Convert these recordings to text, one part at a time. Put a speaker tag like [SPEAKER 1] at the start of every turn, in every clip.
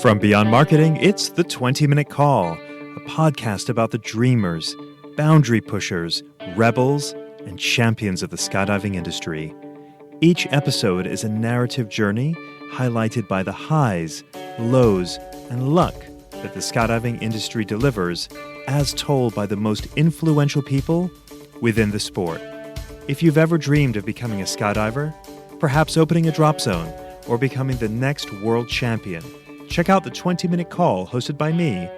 [SPEAKER 1] From Beyond Marketing, it's the 20-Minute Call, a podcast about the dreamers, boundary pushers, rebels, and champions of the skydiving industry. Each episode is a narrative journey highlighted by the highs, lows, and luck that the skydiving industry delivers, as told by the most influential people within the sport. If you've ever dreamed of becoming a skydiver, perhaps opening a drop zone, or becoming the next world champion, check out the 20-Minute Call hosted by me,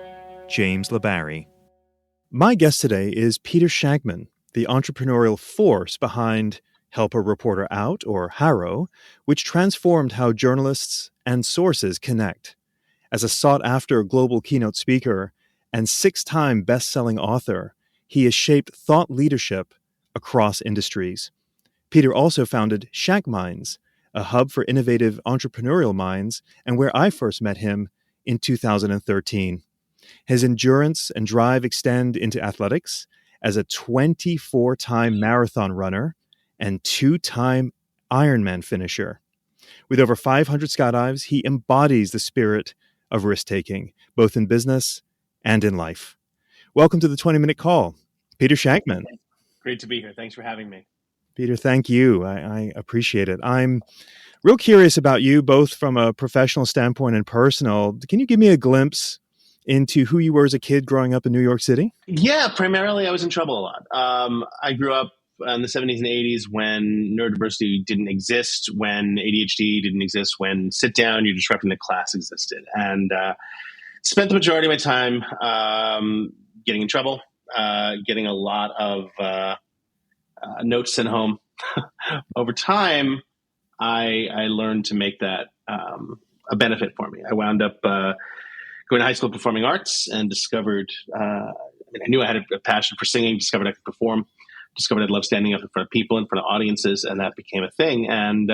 [SPEAKER 1] James LaBarry. My guest today is Peter Shankman, the entrepreneurial force behind Help a Reporter Out, or HARO, which transformed how journalists and sources connect. As a sought-after global keynote speaker and 6-time best-selling author, he has shaped thought leadership across industries. Peter also founded ShankMinds, a hub for innovative entrepreneurial minds, and where I first met him in 2013. His endurance and drive extend into athletics as a 24-time marathon runner and 2-time Ironman finisher. With over 500 skydives, he embodies the spirit of risk-taking, both in business and in life. Welcome to the 20-Minute Call, Peter Shankman.
[SPEAKER 2] Great to be here. Thanks for having me.
[SPEAKER 1] Peter, thank you. I appreciate it. I'm real curious about you, both from a professional standpoint and personal. Can you give me a glimpse into who you were as a kid growing up in New York City?
[SPEAKER 2] Yeah, primarily I was in trouble a lot. I grew up in the 70s and 80s when neurodiversity didn't exist, when ADHD didn't exist, when sit down, you're disrupting the class existed. And spent the majority of my time getting in trouble, getting a lot of notes sent home. Over time, I learned to make that a benefit for me. I wound up going to high school performing arts and discovered, I knew I had a passion for singing, discovered I could perform, discovered I'd love standing up in front of people, in front of audiences, and that became a thing. And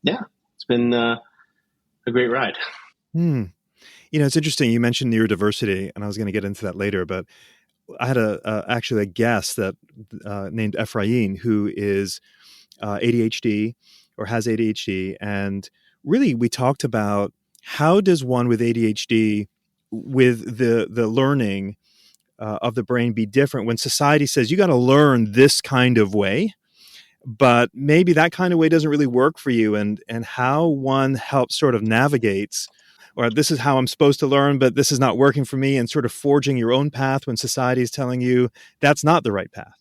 [SPEAKER 2] it's been a great ride.
[SPEAKER 1] You know, it's interesting. You mentioned neurodiversity, and I was going to get into that later, but I had actually a guest that named Ephraim, who is ADHD or has ADHD. And really, we talked about how does one with ADHD, with the learning of the brain, be different when society says you got to learn this kind of way, but maybe that kind of way doesn't really work for you, and how one helps sort of navigates, or this is how I'm supposed to learn, but this is not working for me, and sort of forging your own path when society is telling you that's not the right path.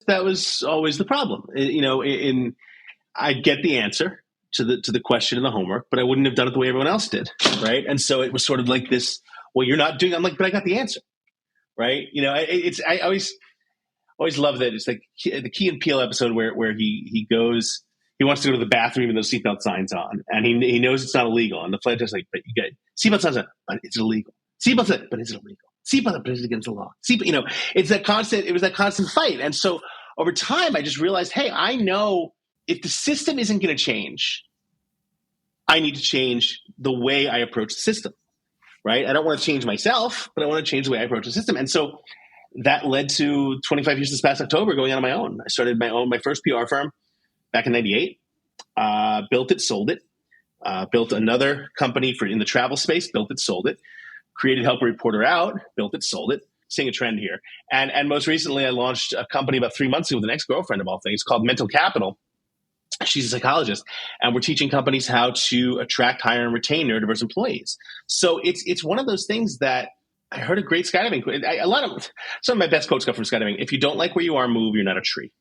[SPEAKER 2] That was always the problem. I'd get the answer to the question in the homework, but I wouldn't have done it the way everyone else did, right? And so it was sort of like this, well, you're not doing it. I'm like, but I got the answer, right? I always love that. It's like the Key and Peele episode where he goes, he wants to go to the bathroom with those seatbelt signs on, and he knows it's not illegal. And the flight attendant's like, but you get seatbelt signs on, but it's illegal. Seatbelt sign, but it's illegal. Seatbelt, but it's against the law. It was that constant fight. And so over time, I just realized, hey, I know if the system isn't going to change, I need to change the way I approach the system, right? I don't want to change myself, but I want to change the way I approach the system. And so that led to 25 years this past October going out on my own. I started my first PR firm back in 98, built it, sold it, built another company in the travel space, built it, sold it, created Help a Reporter Out, built it, sold it, seeing a trend here. And most recently I launched a company about 3 months ago with an ex-girlfriend of all things called Mental Capital. She's a psychologist, and we're teaching companies how to attract, hire, and retain neurodiverse employees. So it's one of those things that I heard a great skydiving. Some of my best quotes come from skydiving. If you don't like where you are, move. You're not a tree.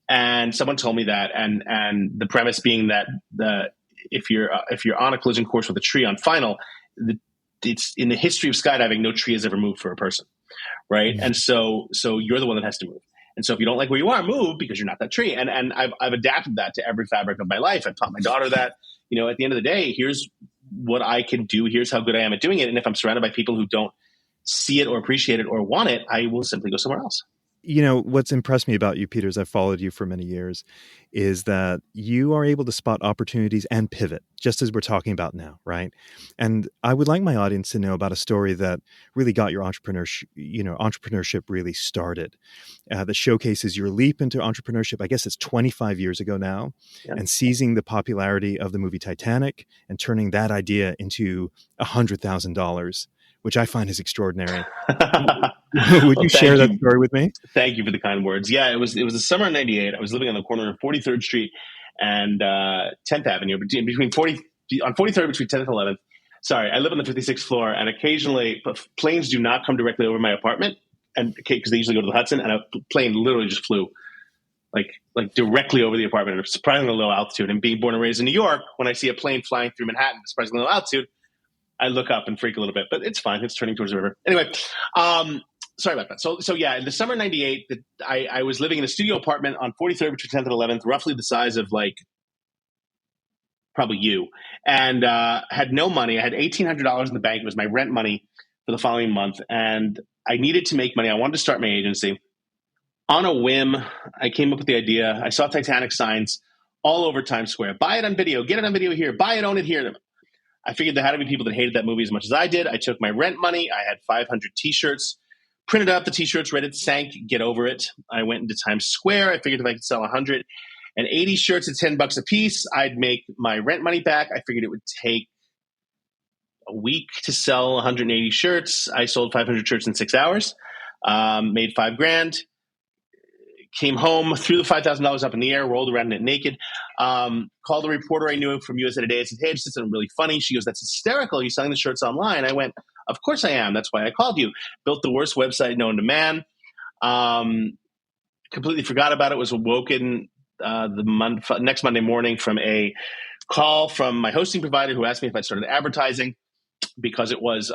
[SPEAKER 2] And someone told me that, and the premise being that if you're on a collision course with a tree on final, it's in the history of skydiving, no tree has ever moved for a person, right? Mm-hmm. And so you're the one that has to move. And so if you don't like where you are, move, because you're not that tree. And I've adapted that to every fabric of my life. I've taught my daughter that, at the end of the day, here's what I can do. Here's how good I am at doing it. And if I'm surrounded by people who don't see it or appreciate it or want it, I will simply go somewhere else.
[SPEAKER 1] What's impressed me about you, Peter, as I've followed you for many years, is that you are able to spot opportunities and pivot, just as we're talking about now, right? And I would like my audience to know about a story that really got your entrepreneurship really started, that showcases your leap into entrepreneurship. I guess it's 25 years ago now,
[SPEAKER 2] Yeah.
[SPEAKER 1] and seizing the popularity of the movie Titanic and turning that idea into $100,000, which I find is extraordinary. Would
[SPEAKER 2] Well,
[SPEAKER 1] you share that story with me?
[SPEAKER 2] Thank you for the kind words. Yeah, it was the summer of '98. I was living on the corner of 43rd Street and 10th Avenue, between 43rd between 10th and 11th. Sorry, I live on the 56th floor, and occasionally planes do not come directly over my apartment, and because they usually go to the Hudson, and a plane literally just flew like directly over the apartment at a surprisingly low altitude. And being born and raised in New York, when I see a plane flying through Manhattan at a surprisingly low altitude, I look up and freak a little bit, but it's fine. It's turning towards the river. Anyway, sorry about that. So yeah, in the summer of '98, I was living in a studio apartment on 43rd between 10th and 11th, roughly the size of like probably you, and had no money. I had $1,800 in the bank. It was my rent money for the following month, and I needed to make money. I wanted to start my agency. On a whim, I came up with the idea. I saw Titanic signs all over Times Square. Buy it on video. Get it on video here. Buy it, own it here. I figured there had to be people that hated that movie as much as I did. I took my rent money. I had 500 T-shirts, printed out the T-shirts, read it, sank, get over it. I went into Times Square. I figured if I could sell 180 shirts at $10 a piece, I'd make my rent money back. I figured it would take a week to sell 180 shirts. I sold 500 shirts in 6 hours, made $5,000. Came home, threw the $5,000 up in the air, rolled around in it naked, called a reporter I knew from USA Today and said, hey, I just did something really funny. She goes, that's hysterical. You're selling the shirts online. I went, of course I am. That's why I called you. Built the worst website known to man. Completely forgot about it. Was awoken next Monday morning from a call from my hosting provider who asked me if I started advertising because it was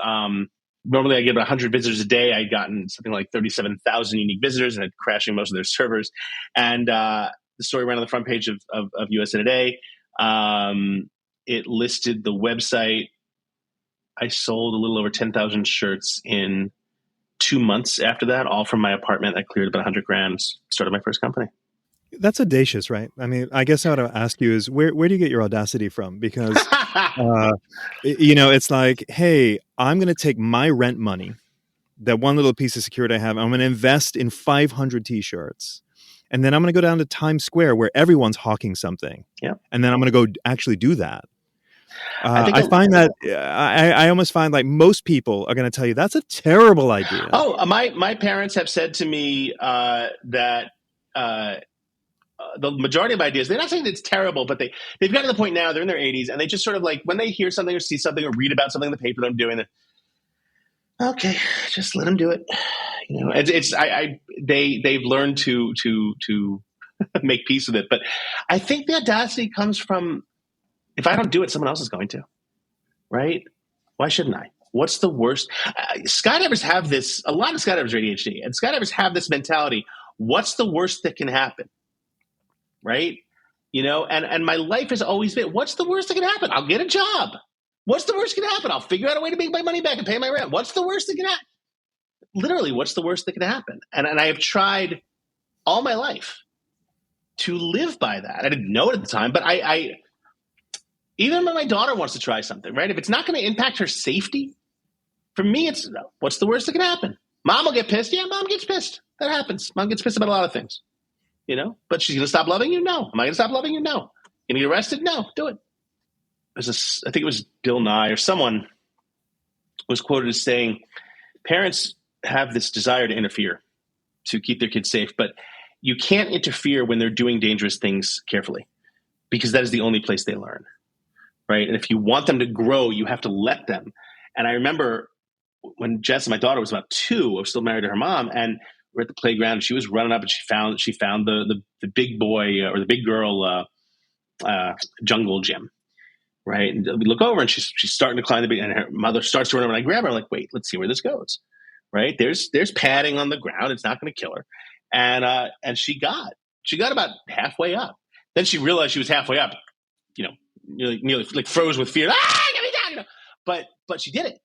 [SPEAKER 2] normally I get about 100 visitors a day. I'd gotten something like 37,000 unique visitors and had crashing most of their servers. And the story ran on the front page of USA Today. It listed the website. I sold a little over 10,000 shirts in 2 months after that, all from my apartment. I cleared about $100,000, started my first company.
[SPEAKER 1] That's audacious, right? I mean, I guess I would ask you is where do you get your audacity from? Because, it's like, hey, I'm going to take my rent money, that one little piece of security I have, I'm going to invest in 500 T-shirts. And then I'm going to go down to Times Square where everyone's hawking something.
[SPEAKER 2] Yeah.
[SPEAKER 1] And then I'm going to go actually do that. I find that I almost find like most people are going to tell you that's a terrible idea.
[SPEAKER 2] Oh, my parents have said to me that the majority of ideas, they're not saying that it's terrible, but they've gotten to the point now, they're in their 80s, and they just sort of like, when they hear something or see something or read about something in the paper that I'm doing, okay, just let them do it. They've learned to make peace with it. But I think the audacity comes from, if I don't do it, someone else is going to, right? Why shouldn't I? What's the worst? Skydivers have this, a lot of skydivers are ADHD, and skydivers have this mentality. What's the worst that can happen? Right? And my life has always been, what's the worst that can happen? I'll get a job. What's the worst that can happen? I'll figure out a way to make my money back and pay my rent. What's the worst that can happen? Literally, what's the worst that can happen? And I have tried all my life to live by that. I didn't know it at the time, but I even when my daughter wants to try something, right? If it's not going to impact her safety, for me, it's what's the worst that can happen? Mom will get pissed. Yeah, mom gets pissed. That happens. Mom gets pissed about a lot of things. But she's going to stop loving you? No. Am I going to stop loving you? No. Going to get arrested? No. Do it. I think it was Bill Nye or someone was quoted as saying, parents have this desire to interfere to keep their kids safe, but you can't interfere when they're doing dangerous things carefully because that is the only place they learn, right? And if you want them to grow, you have to let them. And I remember when Jess, my daughter, was about 2, I was still married to her mom, and we're at the playground, and she was running up, and she found the big boy or the big girl jungle gym, right? And we look over, and she's starting to climb the big, and her mother starts to run over, and I grab her, I'm like, wait, let's see where this goes, right? There's padding on the ground; it's not going to kill her, and she got about halfway up. Then she realized she was halfway up, nearly like froze with fear. Get me down, But she did it.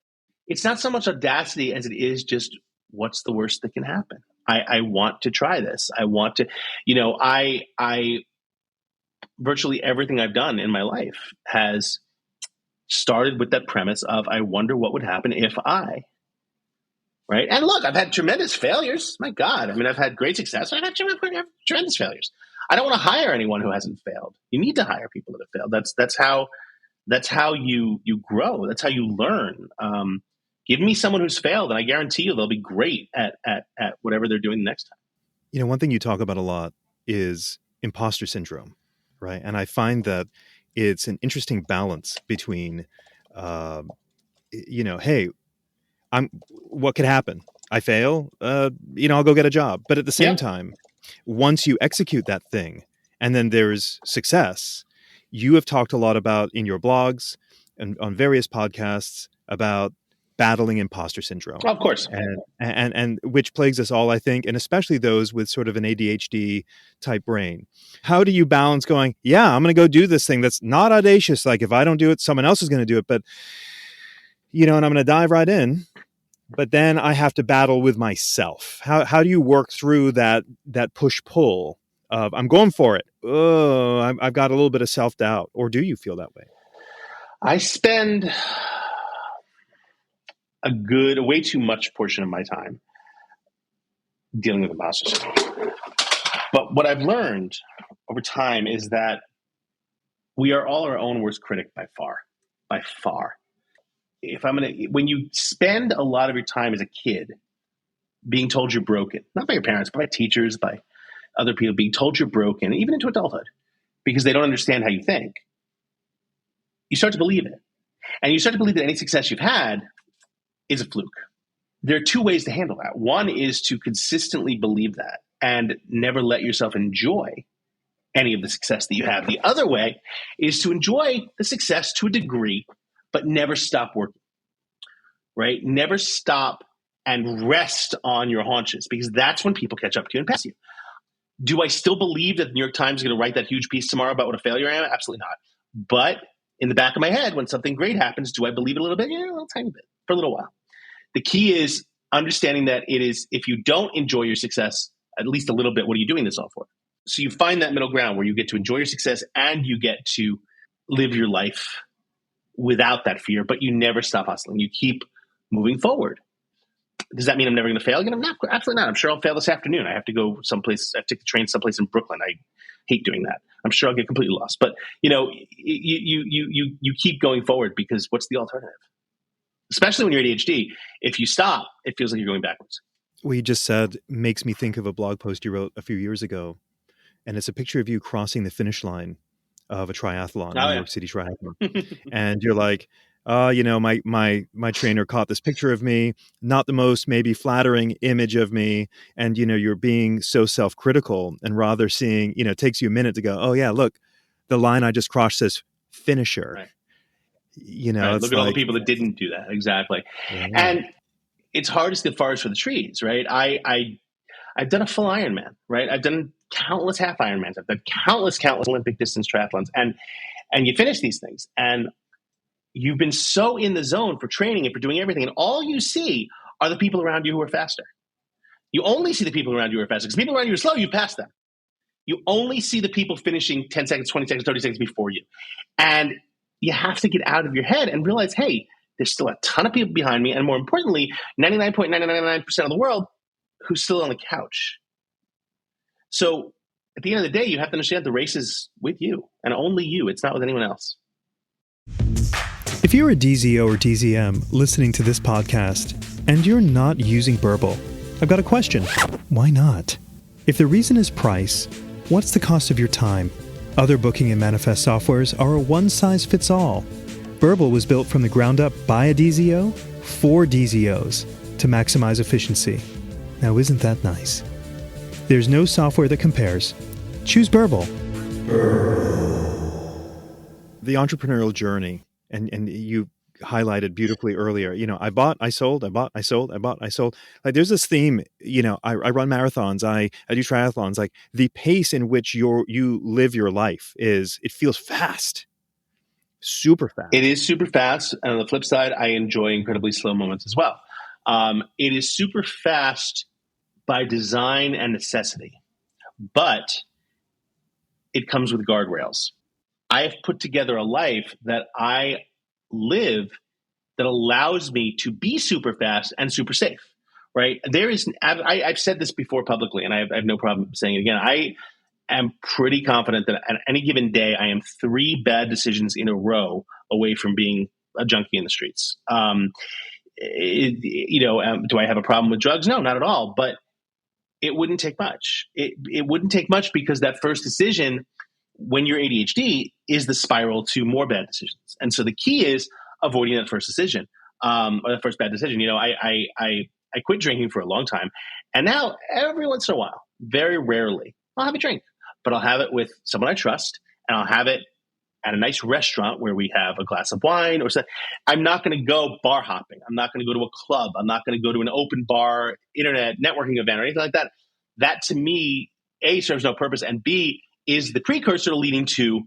[SPEAKER 2] It's not so much audacity as it is just what's the worst that can happen. I want to try this. I want to, I virtually everything I've done in my life has started with that premise of, I wonder what would happen if I, right? And look, I've had tremendous failures. My God. I mean, I've had great success. I've had tremendous failures. I don't want to hire anyone who hasn't failed. You need to hire people that have failed. That's how you grow. That's how you learn. Give me someone who's failed, and I guarantee you they'll be great at whatever they're doing the next time.
[SPEAKER 1] One thing you talk about a lot is imposter syndrome, right? And I find that it's an interesting balance between, hey, what could happen? I fail, I'll go get a job. But at the same time, once you execute that thing and then there's success, you have talked a lot about in your blogs and on various podcasts about battling imposter syndrome.
[SPEAKER 2] Of course.
[SPEAKER 1] And which plagues us all, I think, and especially those with sort of an ADHD type brain. How do you balance going, I'm going to go do this thing that's not audacious. Like if I don't do it, someone else is going to do it. But, and I'm going to dive right in. But then I have to battle with myself. How do you work through that push-pull of I'm going for it? Oh, I've got a little bit of self-doubt. Or do you feel that way?
[SPEAKER 2] I spend a way too much portion of my time dealing with imposter syndrome. But what I've learned over time is that we are all our own worst critic by far. When you spend a lot of your time as a kid being told you're broken, not by your parents, but by teachers, by other people, being told you're broken, even into adulthood, because they don't understand how you think, you start to believe it. And you start to believe that any success you've had is a fluke. There are two ways to handle that. One is to consistently believe that and never let yourself enjoy any of the success that you have. The other way is to enjoy the success to a degree, but never stop working, right? Never stop and rest on your haunches, because that's when people catch up to you and pass you. Do I still believe that the New York Times is going to write that huge piece tomorrow about what a failure I am? Absolutely not. But in the back of my head, when something great happens, do I believe it a little bit? Yeah, a little tiny bit, for a little while. The key is understanding that it is, if you don't enjoy your success at least a little bit, what are you doing this all for? So you find that middle ground where you get to enjoy your success and you get to live your life without that fear, but you never stop hustling. You keep moving forward. Does that mean I'm never going to fail again? Not, absolutely not. I'm sure I'll fail this afternoon. I have to go someplace. I have to take the train someplace in Brooklyn. I hate doing that. I'm sure I'll get completely lost. But you keep going forward, because what's the alternative? Especially when you're ADHD, if you stop, it feels like you're going backwards.
[SPEAKER 1] What you just said makes me think of a blog post you wrote a few years ago, and it's a picture of you crossing the finish line of a triathlon, New York City triathlon, and you're like, my trainer caught this picture of me, not the most maybe flattering image of me, and you're being so self-critical, and rather seeing, it takes you a minute to go, oh yeah, look, the line I just crossed says finisher.
[SPEAKER 2] Right.
[SPEAKER 1] Right.
[SPEAKER 2] Look at all the people that didn't do that. Exactly. Yeah. And it's hard to see the forest for the trees, right? I've done a full Ironman, right? I've done countless half Ironmans. I've done countless Olympic distance triathlons, and you finish these things, and you've been so in the zone for training and for doing everything, and all you see are the people around you who are faster. You only see the people around you who are faster, because people around you are slow. You pass them. You only see the people finishing 10 seconds, 20 seconds, 30 seconds before you, and you have to get out of your head and realize, hey, there's still a ton of people behind me, and more importantly, 99.999% of the world who's still on the couch. So at the end of the day, you have to understand the race is with you, and only you. It's not with anyone else.
[SPEAKER 1] If you're a DZO or DZM listening to this podcast and you're not using Burble, I've got a question. Why not? If the reason is price, what's the cost of your time? Other booking and manifest softwares are a one-size-fits-all. Burble was built from the ground up by a DZO for DZOs to maximize efficiency. Now, isn't that nice? There's no software that compares. Choose Burble. The entrepreneurial journey, and you highlighted beautifully earlier, I bought, I sold, I bought, I sold, I bought, I sold. Like there's this theme, I run marathons, I do triathlons, like the pace in which you live your life it feels fast, super fast.
[SPEAKER 2] It is super fast. And on the flip side, I enjoy incredibly slow moments as well. It is super fast by design and necessity, but it comes with guardrails. I have put together a life that I live that allows me to be super fast and super safe, right? I've said this before publicly, and I have no problem saying it again. I am pretty confident that at any given day, I am 3 bad decisions in a row away from being a junkie in the streets. Do I have a problem with drugs? No, not at all. But it wouldn't take much. It wouldn't take much because that first decision, when you're ADHD, is the spiral to more bad decisions. And so the key is avoiding that first decision, or the first bad decision. I quit drinking for a long time, and now every once in a while, very rarely, I'll have a drink, but I'll have it with someone I trust, and I'll have it at a nice restaurant where we have a glass of wine or something. I'm not going to go bar hopping. I'm not going to go to a club. I'm not going to go to an open bar, internet networking event or anything like that. That to me, A, serves no purpose, and B, is the precursor to leading to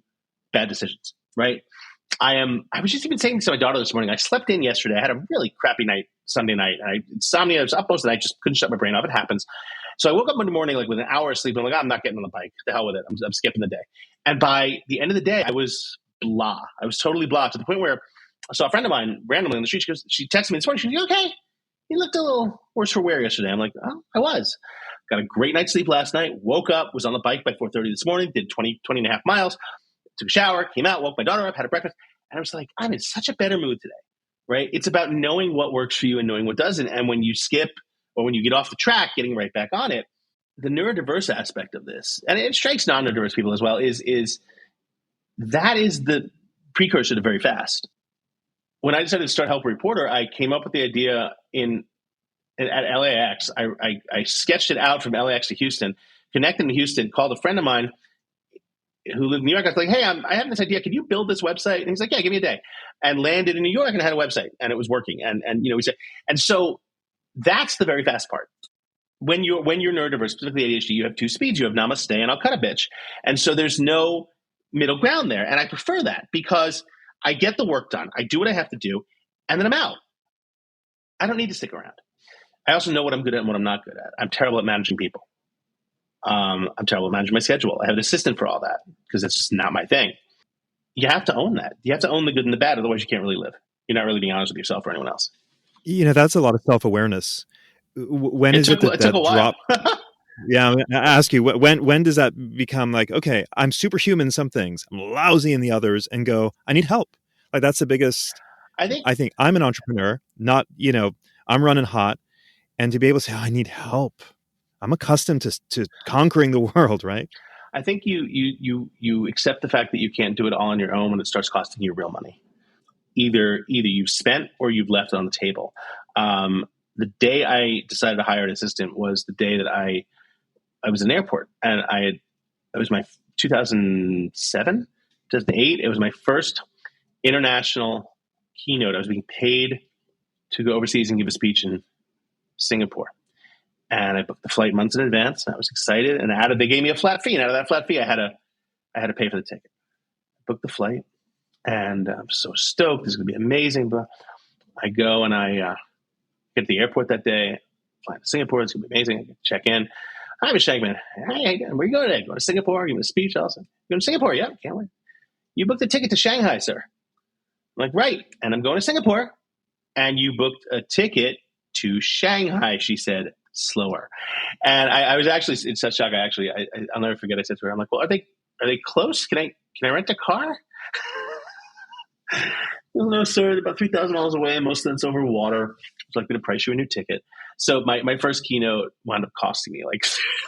[SPEAKER 2] bad decisions, right? I was just even saying to my daughter this morning, I slept in yesterday. I had a really crappy night, Sunday night. Insomnia, I was up most of the night, just couldn't shut my brain off. It happens. So I woke up Monday morning like with an hour of sleep. And I'm like, I'm not getting on the bike. The hell with it. I'm skipping the day. And by the end of the day, I was blah. I was totally blah, to the point where I saw a friend of mine randomly on the street. She texted me this morning. She goes, "You okay? You looked a little worse for wear yesterday." I'm like, "Oh, I was." Got a great night's sleep last night. Woke up, was on the bike by 4:30 this morning. Did 20 and a half miles. Took a shower, came out, woke my daughter up, had a breakfast. And I was like, I'm in such a better mood today, right? It's about knowing what works for you and knowing what doesn't. And when you skip or when you get off the track, getting right back on it. The neurodiverse aspect of this, and it strikes non-neurodiverse people as well, is that is the precursor to very fast. When I decided to start Help Reporter, I came up with the idea at LAX. I sketched it out from LAX to Houston, connected to Houston, called a friend of mine who lived in New York. I was like, "Hey, I have this idea. Can you build this website?" And he's like, "Yeah, give me a day." And landed in New York and had a website, and it was working. And we said, and so that's the very fast part. When you're neurodiverse, specifically ADHD, you have 2 speeds. You have namaste and I'll cut a bitch. And so there's no middle ground there. And I prefer that because I get the work done. I do what I have to do, and then I'm out. I don't need to stick around. I also know what I'm good at and what I'm not good at. I'm terrible at managing people. I'm terrible at managing my schedule. I have an assistant for all that because that's just not my thing. You have to own that. You have to own the good and the bad. Otherwise, you can't really live. You're not really being honest with yourself or anyone else.
[SPEAKER 1] That's a lot of self-awareness. When
[SPEAKER 2] it
[SPEAKER 1] is
[SPEAKER 2] took,
[SPEAKER 1] it that
[SPEAKER 2] it took a while.
[SPEAKER 1] drop? Yeah, I'm going to ask you, when does that become like, okay, I'm superhuman in some things, I'm lousy in the others, and go, I need help. Like that's the biggest. I think I'm an entrepreneur, not, I'm running hot, and to be able to say, I need help. I'm accustomed to conquering the world, right?
[SPEAKER 2] I think you accept the fact that you can't do it all on your own when it starts costing you real money. Either you've spent or you've left it on the table. The day I decided to hire an assistant was the day that I was in an airport, and it was my 2007, 2008. It was my first international keynote. I was being paid to go overseas and give a speech in Singapore. And I booked the flight months in advance, and I was excited. And they gave me a flat fee, and out of that flat fee, I had to pay for the ticket. I booked the flight, and I'm so stoked. This is going to be amazing. But I go and I get to the airport that day, fly to Singapore. It's going to be amazing. I get to check in. Hi, Mr. Shankman. Hey, where are you going today? Going to Singapore? Give me a speech also. Going to Singapore? Yeah, can't wait. You booked a ticket to Shanghai, sir. I'm like, right. And I'm going to Singapore. And you booked a ticket to Shanghai, she said, slower. And I was actually in such shock. I'll never forget. I said to her, I'm like, well, are they close? Can I rent a car? No, sir. They're about 3,000 miles away. Most of it's over water. It's like going to price you a new ticket. So my first keynote wound up costing me like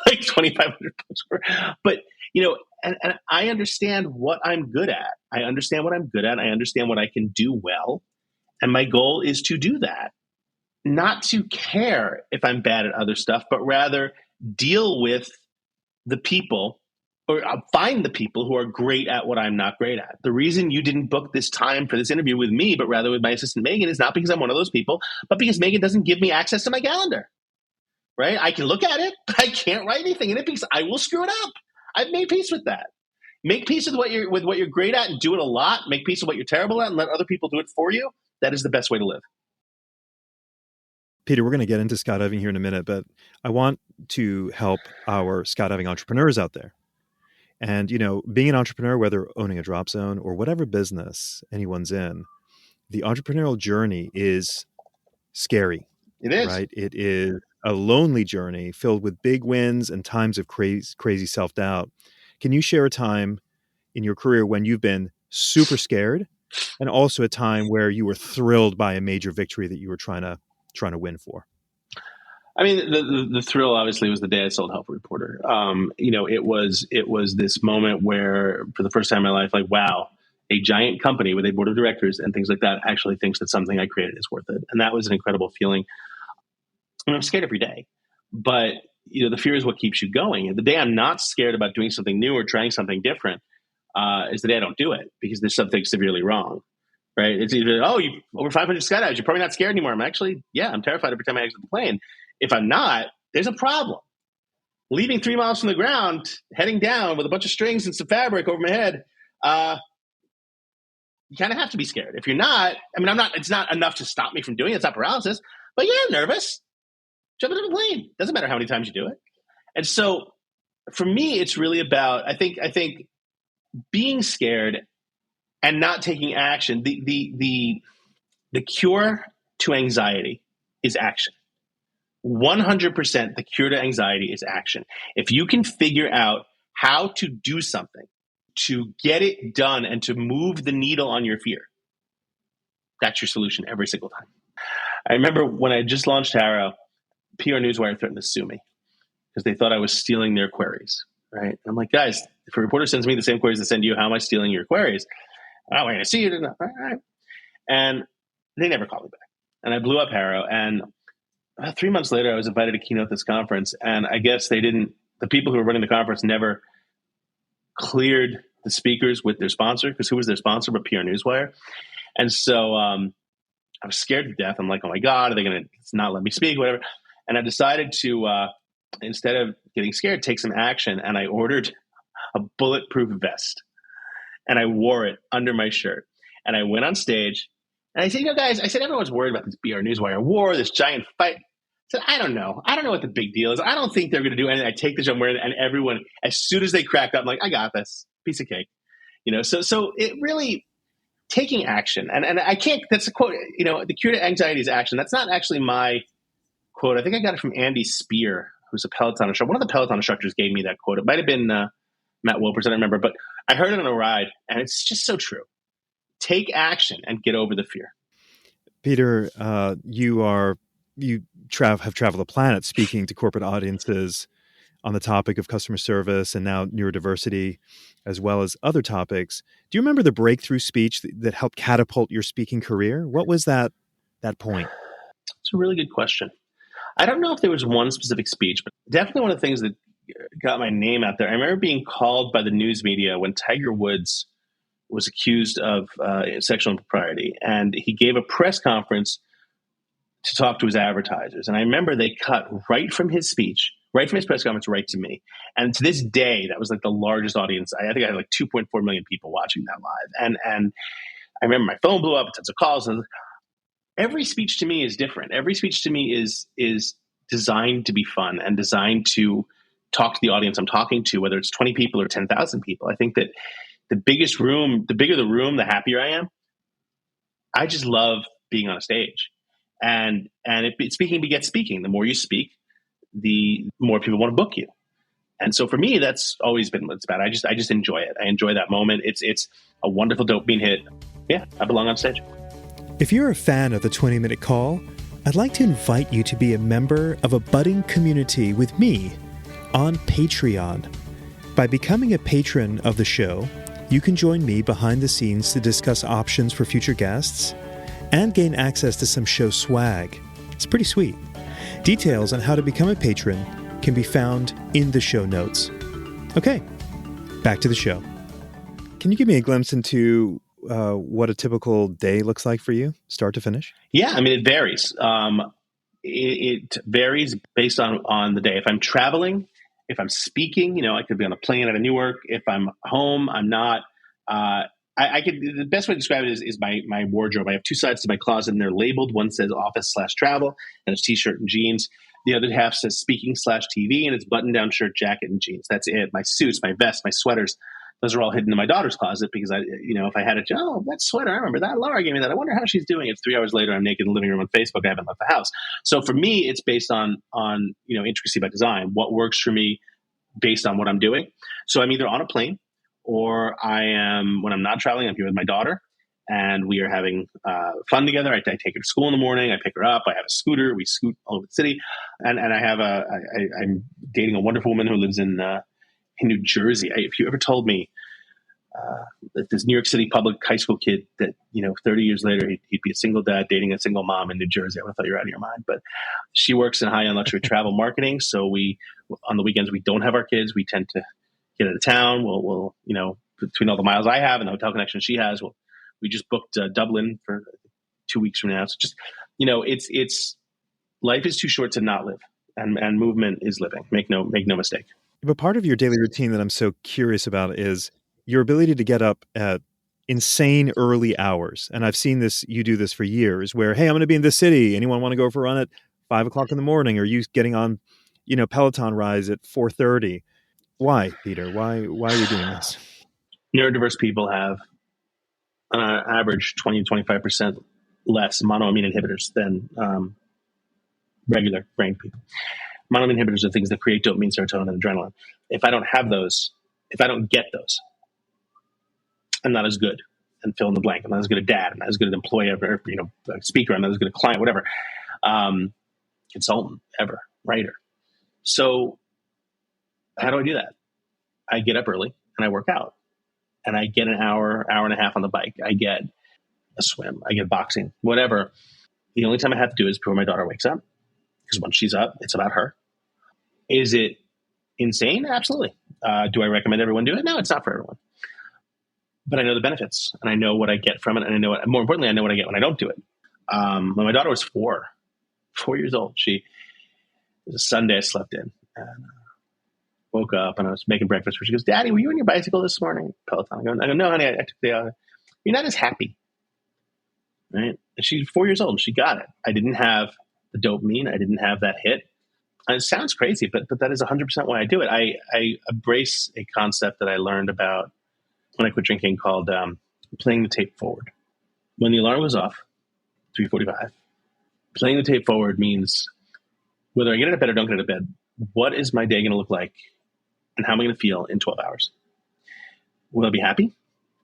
[SPEAKER 2] $2,500. But and I understand what I'm good at. I understand what I'm good at. I understand what I can do well. And my goal is to do that. Not to care if I'm bad at other stuff, but rather deal with the people or find the people who are great at what I'm not great at. The reason you didn't book this time for this interview with me, but rather with my assistant Megan, is not because I'm one of those people, but because Megan doesn't give me access to my calendar, right? I can look at it, but I can't write anything in it because I will screw it up. I've made peace with that. Make peace with what you're great at and do it a lot. Make peace with what you're terrible at and let other people do it for you. That is the best way to live.
[SPEAKER 1] Peter, we're going to get into skydiving here in a minute, but I want to help our skydiving entrepreneurs out there. And, being an entrepreneur, whether owning a drop zone or whatever business anyone's in, the entrepreneurial journey is scary.
[SPEAKER 2] It is.
[SPEAKER 1] Right? It is a lonely journey filled with big wins and times of crazy self-doubt. Can you share a time in your career when you've been super scared and also a time where you were thrilled by a major victory that you were trying to win for?
[SPEAKER 2] I mean, the thrill obviously was the day I sold Help Reporter. It was this moment where, for the first time in my life, like, wow, a giant company with a board of directors and things like that actually thinks that something I created is worth it, and that was an incredible feeling. And I'm scared every day, but the fear is what keeps you going. And the day I'm not scared about doing something new or trying something different is the day I don't do it because there's something severely wrong. Right? It's either, you over 500 skydives, you're probably not scared anymore. I'm terrified every time I exit the plane. If I'm not, there's a problem. Leaving 3 miles from the ground, heading down with a bunch of strings and some fabric over my head, you kind of have to be scared. If you're not, I'm not, it's not enough to stop me from doing it. It's not paralysis, but yeah, I'm nervous. Jump into the plane. Doesn't matter how many times you do it. And so for me, it's really about, I think being scared and not taking action. The cure to anxiety is action. 100% the cure to anxiety is action. If you can figure out how to do something, to get it done and to move the needle on your fear, that's your solution every single time. I remember when I just launched HARO, PR Newswire threatened to sue me because they thought I was stealing their queries, right? I'm like, guys, if a reporter sends me the same queries they send you, how am I stealing your queries? Oh, we're going to see you. All right. And they never called me back. And I blew up HARO. And 3 months later, I was invited to keynote this conference. And I guess the people who were running the conference never cleared the speakers with their sponsor, because who was their sponsor but PR Newswire? And so I was scared to death. I'm like, oh my God, are they going to not let me speak, whatever? And I decided to, instead of getting scared, take some action. And I ordered a bulletproof vest. And I wore it under my shirt. And I went on stage. And I said, guys, everyone's worried about this BR Newswire war, this giant fight. I said, I don't know what the big deal is. I don't think they're going to do anything. I take the job, I'm wearing it, and everyone, as soon as they crack up, I'm like, I got this. Piece of cake. So it really, taking action. And I can't, that's a quote, the cure to anxiety is action. That's not actually my quote. I think I got it from Andy Spear, who's a Peloton instructor. One of the Peloton instructors gave me that quote. It might have been Matt Wilpers, I don't remember, but I heard it on a ride, and it's just so true. Take action and get over the fear.
[SPEAKER 1] Peter, you have traveled the planet speaking to corporate audiences on the topic of customer service and now neurodiversity, as well as other topics. Do you remember the breakthrough speech that helped catapult your speaking career? What was that point?
[SPEAKER 2] It's a really good question. I don't know if there was one specific speech, but definitely one of the things that got my name out there. I remember being called by the news media when Tiger Woods was accused of sexual impropriety, and he gave a press conference to talk to his advertisers. And I remember they cut right from his speech, right from his press conference, right to me. And to this day, that was like the largest audience. I think I had like 2.4 million people watching that live. And I remember my phone blew up, tons of calls. And every speech to me is different. Every speech to me is designed to be fun and designed to talk to the audience I'm talking to, whether it's 20 people or 10,000 people. I think that the bigger the room, the happier I am. I just love being on a stage. And speaking begets speaking. The more you speak, the more people want to book you. And so for me, that's always been what it's about. I just enjoy it. I enjoy that moment. It's a wonderful dopamine hit. Yeah, I belong on stage.
[SPEAKER 1] If you're a fan of the 20-Minute Call, I'd like to invite you to be a member of a budding community with me on Patreon. By becoming a patron of the show, you can join me behind the scenes to discuss options for future guests and gain access to some show swag. It's pretty sweet. Details on how to become a patron can be found in the show notes. Okay, back to the show. Can you give me a glimpse into what a typical day looks like for you, start to finish?
[SPEAKER 2] Yeah, I mean, it varies. It varies based on the day. If I'm traveling, if I'm speaking, I could be on a plane out of Newark. If I'm home, I'm not. I I could, the best way to describe it is my wardrobe. I have two sides to my closet, and they're labeled. One says office/travel, and it's t-shirt and jeans. The other half says speaking/TV, and it's button-down shirt, jacket, and jeans. That's it. My suits, my vests, my sweaters, those are all hidden in my daughter's closet because if I had a job, that sweater, I remember that. Laura gave me that. I wonder how she's doing it. 3 hours later, I'm naked in the living room on Facebook. I haven't left the house. So for me, it's based on intricacy by design. What works for me based on what I'm doing. So I'm either on a plane, or when I'm not traveling, I'm here with my daughter, and we are having fun together. I take her to school in the morning. I pick her up. I have a scooter. We scoot all over the city, and I'm dating a wonderful woman who lives in New Jersey. If you ever told me that this New York City public high school kid that 30 years later he'd be a single dad dating a single mom in New Jersey, I would have thought you were out of your mind. But she works in high-end luxury travel marketing, so on the weekends we don't have our kids. We tend to get out of town. We'll between all the miles I have and the hotel connection she has, we just booked Dublin for 2 weeks from now. So just it's life is too short to not live, and movement is living. Make no mistake.
[SPEAKER 1] But part of your daily routine that I'm so curious about is your ability to get up at insane early hours. And I've seen this, you do this for years, where, hey, I'm going to be in this city. Anyone want to go for a run at 5 o'clock in the morning? Or you getting on, Peloton rides at 4:30. Why, Peter? Why are you doing this?
[SPEAKER 2] Neurodiverse people have, on average, 20 to 25% less monoamine inhibitors than regular brain people. Monoamine inhibitors are things that create dopamine, serotonin, and adrenaline. If I don't have those, if I don't get those, I'm not as good. And fill in the blank. I'm not as good a dad. I'm not as good an employee, or speaker. I'm not as good a client, whatever. Consultant, ever, writer. So how do I do that? I get up early and I work out, and I get an hour and a half on the bike. I get a swim. I get boxing, whatever. The only time I have to do is before my daughter wakes up, because once she's up, it's about her. Is it insane? Absolutely. Do I recommend everyone do it? No, it's not for everyone. But I know the benefits, and I know what I get from it, and more importantly, I know what I get when I don't do it. When my daughter was 4 years old, it was a Sunday. I slept in and woke up, and I was making breakfast. She goes, "Daddy, were you on your bicycle this morning?" Peloton. I go, "No, honey, I took the other." You're not as happy, right? And she's 4 years old, and she got it. I didn't have the dopamine. I didn't have that hit. And it sounds crazy, but that is 100% why I do it. I embrace a concept that I learned about when I quit drinking called playing the tape forward. When the alarm goes off, 3:45, playing the tape forward means whether I get out of bed or don't get out of bed, what is my day going to look like, and how am I going to feel in 12 hours? Will I be happy?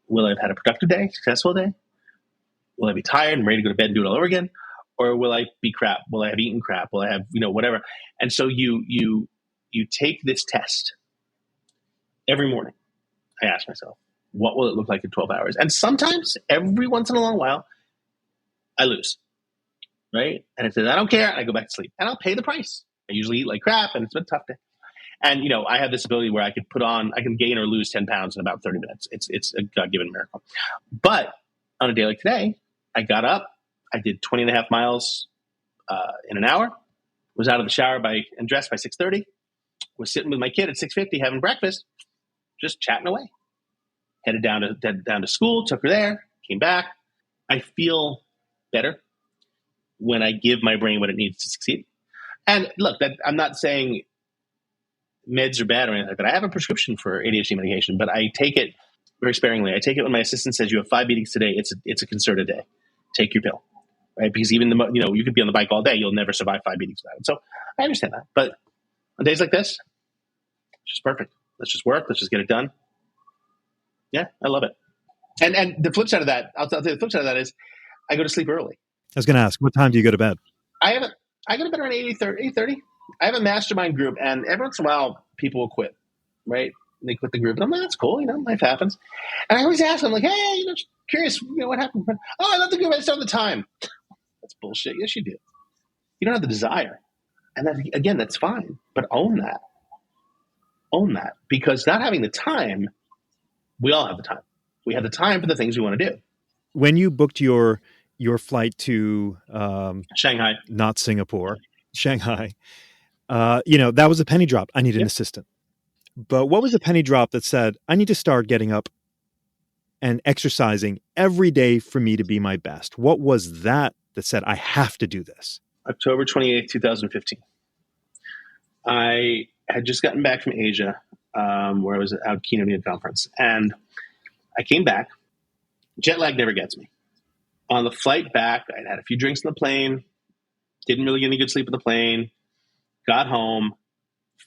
[SPEAKER 2] Will I have had a productive day, successful day? Will I be tired and ready to go to bed and do it all over again? Or will I be crap? Will I have eaten crap? Will I have, whatever? And so you take this test every morning. I ask myself, what will it look like in 12 hours? And sometimes, every once in a long while, I lose, right? And I say, I don't care. I go back to sleep, and I'll pay the price. I usually eat like crap, and it's been a tough day. And, I have this ability where I can gain or lose 10 pounds in about 30 minutes. It's a God-given miracle. But on a day like today, I got up, I did 20 and a half miles in an hour, was out of the shower and dressed by 6:30, was sitting with my kid at 6:50 having breakfast, just chatting away. Headed down to school, took her there, came back. I feel better when I give my brain what it needs to succeed. And look, I'm not saying meds are bad or anything like that. I have a prescription for ADHD medication, but I take it very sparingly. I take it when my assistant says you have 5 meetings today. It's a concerted day. Take your pill, right? Because even you could be on the bike all day, you'll never survive 5 meetings without it. So I understand that. But on days like this, it's just perfect. Let's just work. Let's just get it done. Yeah, I love it. And the flip side of that, I'll tell you the flip side of that is I go to sleep early.
[SPEAKER 1] I was going to ask, what time do you go to bed?
[SPEAKER 2] I go to bed around 8:30. I have a mastermind group, and every once in a while, people will quit, right? They quit the group, and I'm like, that's cool, life happens. And I always ask them, like, hey, just curious, what happened? Oh, I love the group, I just don't have the time. That's bullshit. Yes, you do. You don't have the desire. And then, again, that's fine, but own that. Own that. Because not having the time, we all have the time. We have the time for the things we want to do.
[SPEAKER 1] When you booked your flight to
[SPEAKER 2] Shanghai,
[SPEAKER 1] not Singapore, Shanghai, that was a penny drop. I need an assistant. But what was the penny drop that said, I need to start getting up and exercising every day for me to be my best? What was that said, I have to do this?
[SPEAKER 2] October 28th, 2015. I had just gotten back from Asia, where I was out keynoting at a conference. And I came back. Jet lag never gets me. On the flight back, I'd had a few drinks on the plane, didn't really get any good sleep on the plane, got home,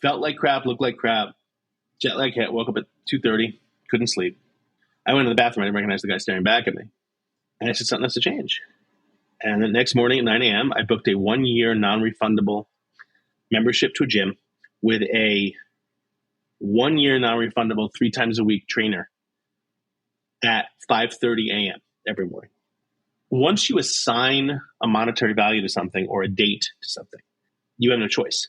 [SPEAKER 2] felt like crap, looked like crap, jet lag hit, woke up at 2:30, couldn't sleep. I went to the bathroom, I didn't recognize the guy staring back at me. And I said, something has to change. And the next morning at 9 a.m., I booked a 1-year non-refundable membership to a gym with a 1-year non-refundable 3 times a week trainer at 5:30 a.m. every morning. Once you assign a monetary value to something or a date to something, you have no choice,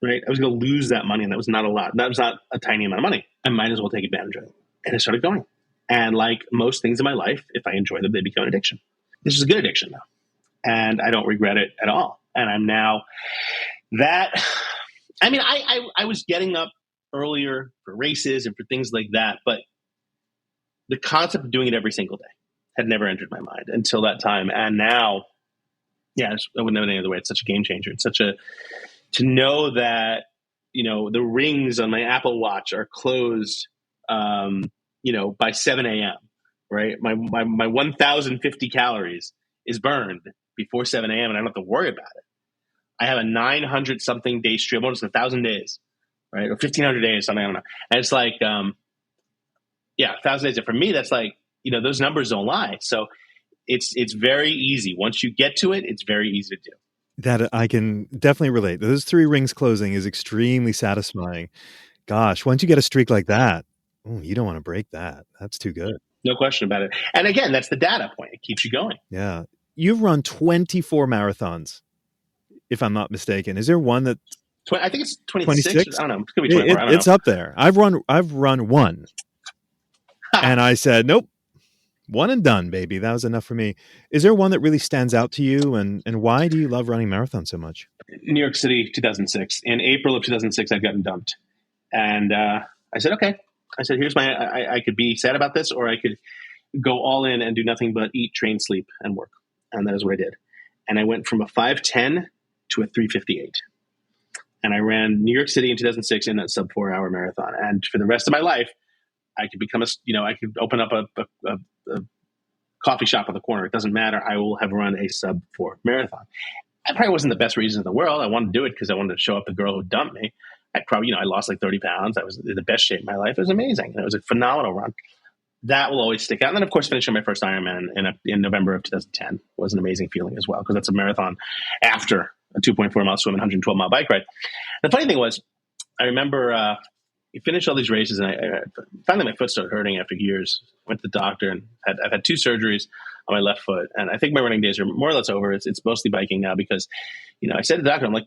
[SPEAKER 2] right? I was going to lose that money, and that was not a lot. That was not a tiny amount of money. I might as well take advantage of it. And I started going. And like most things in my life, if I enjoy them, they become an addiction. This is a good addiction now. And I don't regret it at all. And I'm now that, I mean, I was getting up earlier for races and for things like that, but the concept of doing it every single day had never entered my mind until that time. And now, yeah, I wouldn't know it any other way. It's such a game changer. It's to know that, the rings on my Apple Watch are closed, by 7 a.m., right? My 1,050 calories is burned before 7 a.m. and I don't have to worry about it. I have a 900 something day stream, almost 1,000 days, right? Or 1,500 days, something, I don't know. And it's like, 1,000 days. And for me, that's like, those numbers don't lie. So it's very easy. Once you get to it, it's very easy to do.
[SPEAKER 1] That I can definitely relate. Those 3 rings closing is extremely satisfying. Gosh, once you get a streak like that, you don't want to break that. That's too good.
[SPEAKER 2] No question about it. And again, that's the data point. It keeps you going.
[SPEAKER 1] Yeah. You've run 24 marathons, if I'm not mistaken. Is there one that...
[SPEAKER 2] I think it's 26. I don't know. It's going to be 24. I don't
[SPEAKER 1] it's
[SPEAKER 2] know.
[SPEAKER 1] up there. I've run one. And I said, nope, one and done, baby. That was enough for me. Is there one that really stands out to you? And why do you love running marathons so much?
[SPEAKER 2] New York City, 2006. In April of 2006, I'd gotten dumped. And I said, okay. I said, here's I could be sad about this, or I could go all in and do nothing but eat, train, sleep, and work. And that is what I did. And I went from a 5:10 to a 3:58. And I ran New York City in 2006 in that sub 4-hour marathon. And for the rest of my life, I could become I could open up a coffee shop on the corner. It doesn't matter. I will have run a sub 4 marathon. That probably wasn't the best reason in the world. I wanted to do it because I wanted to show up the girl who dumped me. I probably, I lost like 30 pounds. I was in the best shape of my life. It was amazing. It was a phenomenal run. That will always stick out. And then, of course, finishing my first Ironman in November of 2010 was an amazing feeling as well, because that's a marathon after a 2.4-mile swim and 112-mile bike ride. The funny thing was, I remember you finish all these races, and I finally my foot started hurting after years. Went to the doctor, and I've had 2 surgeries on my left foot, and I think my running days are more or less over. It's mostly biking now because, I said to the doctor, I'm like,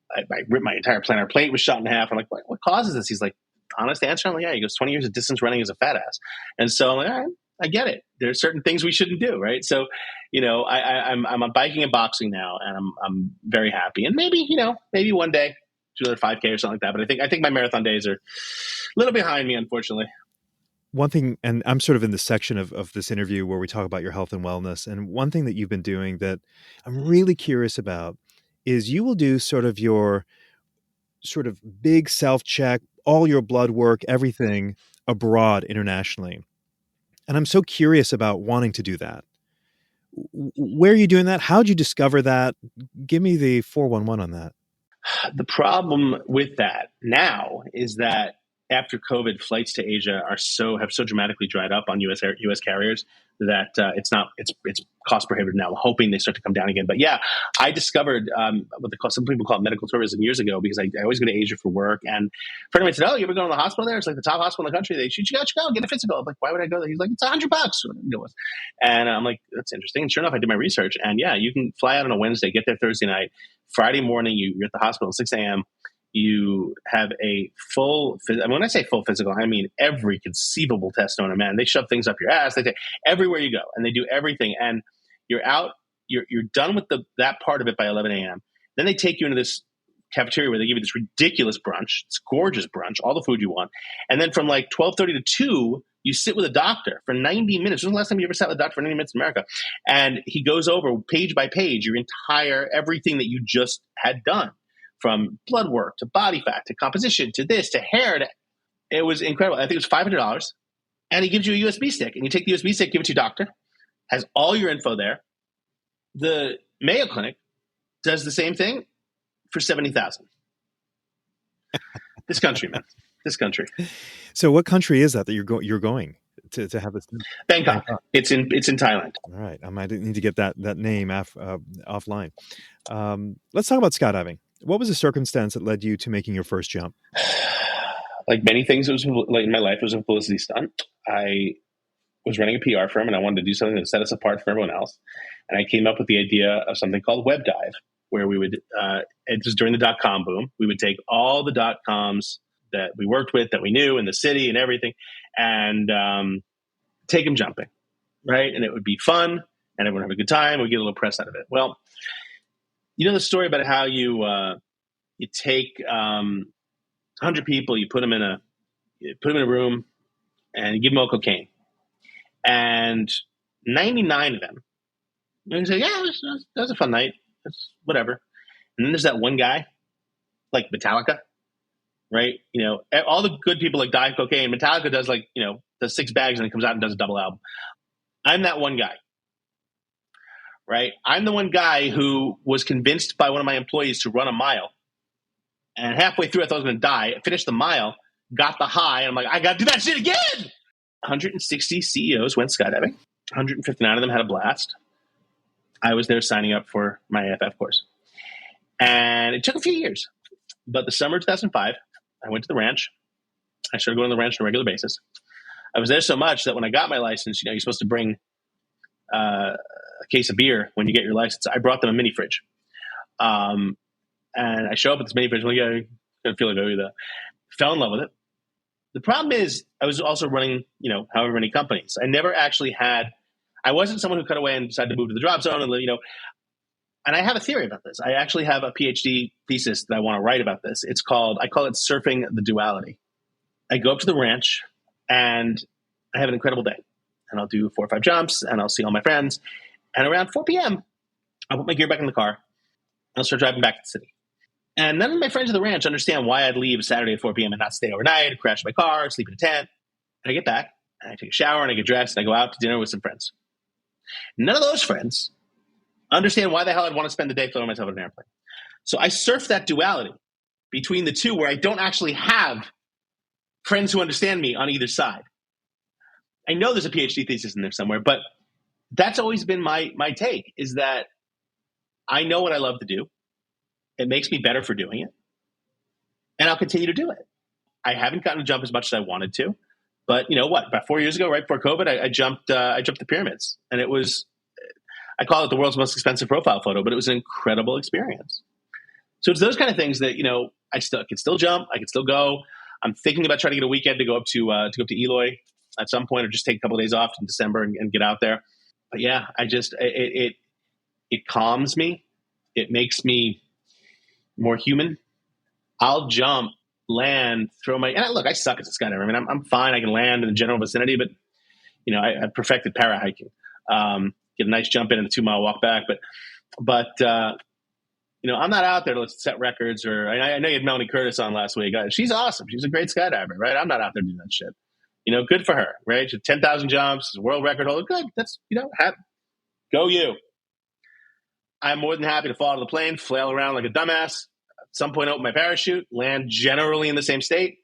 [SPEAKER 2] I ripped my entire plantar plate, was shot in half. I'm like, what causes this? He's like, honest answer? I'm like, yeah. He goes, 20 years of distance running is a fat ass. And so I'm like, all right, I get it. There's certain things we shouldn't do, right? So, I'm biking and boxing now, and I'm very happy. And maybe one day do another 5K or something like that. But I think my marathon days are a little behind me, unfortunately.
[SPEAKER 1] One thing, and I'm sort of in the section of this interview where we talk about your health and wellness. And one thing that you've been doing that I'm really curious about is you will do sort of your sort of big self-check, all your blood work, everything abroad internationally. And I'm so curious about wanting to do that. Where are you doing that? How'd you discover that? Give me the 411 on that.
[SPEAKER 2] The problem with that now is that after COVID, flights to Asia have so dramatically dried up on U.S. carriers that it's cost prohibitive now. I'm hoping they start to come down again. But yeah, I discovered some people call it medical tourism years ago, because I always go to Asia for work. And a friend of mine said, "Oh, you ever go to the hospital there? It's like the top hospital in the country. You should go get a physical." I'm like, "Why would I go there?" He's like, "It's $100." And I'm like, "That's interesting." And sure enough, I did my research. And yeah, you can fly out on a Wednesday, get there Thursday night, Friday morning, you're at the hospital at 6 a.m. You have a full, when I say full physical, I mean every conceivable test known to man. They shove things up your ass. They take everywhere you go, and they do everything. And you're out, you're done with that part of it by 11 a.m. Then they take you into this cafeteria where they give you this ridiculous brunch. It's gorgeous brunch, all the food you want. And then from like 12:30 to 2, You sit with a doctor for 90 minutes. When was the last time you ever sat with a doctor for 90 minutes in America? And he goes over page by page your entire, everything that you just had done, from blood work to body fat to composition to this to hair. It was incredible. I think it was $500. And he gives you a USB stick. And you take the USB stick, give it to your doctor, has all your info there. The Mayo Clinic does the same thing for $70,000. This country, man. This country.
[SPEAKER 1] So what country is that you're going to have this?
[SPEAKER 2] Bangkok. It's in Thailand.
[SPEAKER 1] All right. I might need to get that name offline. Let's talk about skydiving. What was the circumstance that led you to making your first jump?
[SPEAKER 2] Like many things, it was like in my life, it was a publicity stunt. I was running a PR firm and I wanted to do something that set us apart from everyone else. And I came up with the idea of something called Web Dive, where we would, it was during the dot-com boom, we would take all the dot-coms that we worked with, that we knew in the city and everything, and take them jumping, right? And it would be fun, and everyone would have a good time. We'd get a little press out of it. Well, you know the story about how you take 100 people, you put them in a room, and you give them all cocaine, and 99 of them, and you say, yeah, that was a fun night. That's whatever. And then there's that one guy, like Metallica, right? You know, all the good people like die of cocaine. Metallica does does 6 bags and then comes out and does a double album. I'm that one guy, right? I'm the one guy who was convinced by one of my employees to run a mile. And halfway through, I thought I was going to die. I finished the mile, got the high, and I'm like, I got to do that shit again. 160 CEOs went skydiving. 159 of them had a blast. I was there signing up for my AFF course. And it took a few years. But the summer of 2005, I went to the ranch. I started going to the ranch on a regular basis. I was there so much that when I got my license, you're supposed to bring a case of beer when you get your license. I brought them a mini fridge. And I show up at this mini fridge. I'm like, yeah, I feel like I do that. Fell in love with it. The problem is I was also running, however many companies. I never actually I wasn't someone who cut away and decided to move to the drop zone and and I have a theory about this. I actually have a PhD thesis that I want to write about this. I call it surfing the duality. I go up to the ranch and I have an incredible day. And I'll do 4 or 5 jumps and I'll see all my friends. And around 4 p.m., I'll put my gear back in the car and I'll start driving back to the city. And none of my friends at the ranch understand why I'd leave Saturday at 4 p.m. and not stay overnight, crash my car, sleep in a tent. And I get back and I take a shower and I get dressed and I go out to dinner with some friends. None of those friends understand why the hell I'd want to spend the day throwing myself in an airplane. So I surf that duality between the two where I don't actually have friends who understand me on either side. I know there's a PhD thesis in there somewhere, but that's always been my take, is that I know what I love to do. It makes me better for doing it. And I'll continue to do it. I haven't gotten to jump as much as I wanted to. But you know what? About 4 years ago, right before COVID, I jumped the pyramids. And it was, I call it the world's most expensive profile photo, but it was an incredible experience. So it's those kind of things that, I can still jump. I can still go. I'm thinking about trying to get a weekend to go up to Eloy at some point, or just take a couple of days off in December and get out there. But yeah, it calms me. It makes me more human. I'll jump, land, look, I suck as a skydiver. I mean, I'm fine. I can land in the general vicinity, but I perfected para-hiking. Get a nice jump in and a 2-mile walk back. But I'm not out there to set records, or I know you had Melanie Curtis on last week. She's awesome. She's a great skydiver, right? I'm not out there doing that shit. Good for her, right? She had 10,000 jumps, world record holder. Good. That's, go you. I'm more than happy to fall out of the plane, flail around like a dumbass. At some point, open my parachute, land generally in the same state,